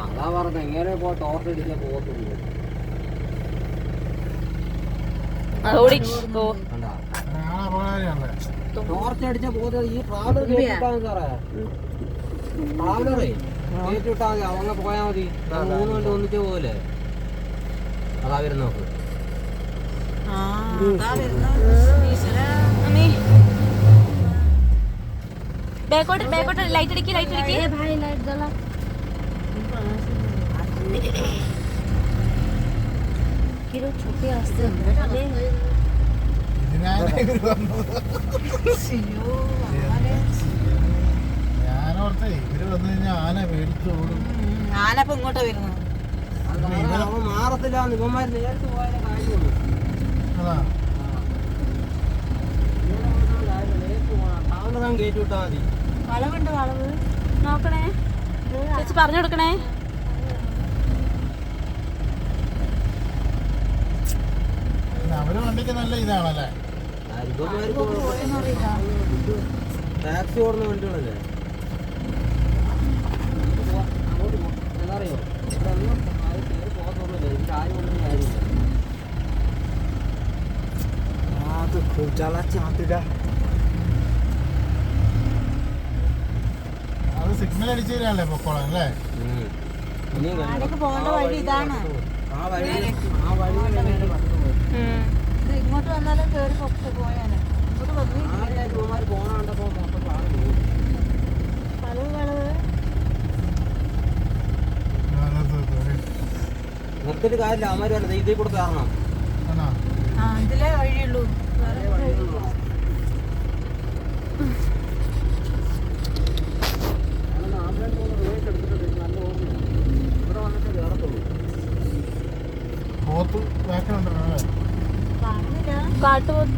അതാ പറഞ്ഞ എങ്ങനെ ടോർച്ചടിക്കാൻ പോകത്തില്ല. ടോർച്ചടിച്ച പോകുന്നത് ഈ ട്രാവലർ കേട്ടിട്ടാണ് സാറേ. ട്രാവലറേ കേട്ടിട്ടാ മതി, അവങ്ങ പോയാ മതി. 3 മിനിറ്റ് ഒന്നിച്ച് പോലെ അതാ വരുന്ന നോക്ക്. बैकोट लाइट अड़की भाई लाइट जला किरो छोटे रास्ते ഞാനോർത്തേ ഇവര് വന്നു കഴിഞ്ഞാൽ ആന പേടിച്ചോടും. ആനപ്പം ഇങ്ങോട്ടാ വരുന്നത്. മാറത്തില്ല, ഇവന്മാർ നേരത്തെ പോയാലേ കാര്യമുള്ളൂ. ട്രാവലറാൻ കയറ്റി വിട്ടാ മതി. വളവുണ്ട്, വളവ് നോക്കണേ ചേച്ചി, പറഞ്ഞു കൊടുക്കണേ. അവര് വണ്ടിക്ക് നല്ല ഇതാണല്ലേ. ടാക്സി ഓടുന്ന വണ്ടികളല്ലേ. എന്താറിയോ, ഇവിടെ ഒന്നും ആരും കയറി പോകത്തൊന്നുമില്ല. എനിക്ക് ആരും ഒന്നും കാര്യമില്ല. അത് സിഗ്നൽ അടിച്ചു തരാനല്ലേ പൊക്കോളാം അല്ലേ. പോകേണ്ട വഴി ഇതാണ്. ഇത് ഇങ്ങോട്ട് വന്നാലും കേറി പോയാനെ. ഇങ്ങോട്ട് നിർത്തിട്ട് കാര്യമില്ല, അമ്മമാര് വേണ്ട ഇതിൽ കൂടെ കയറണം. ഇതിലേ വഴിയുള്ളൂ. പോത്ത് ബാക്കിലുണ്ടല്ലോ കാട്ടുപോത്ത്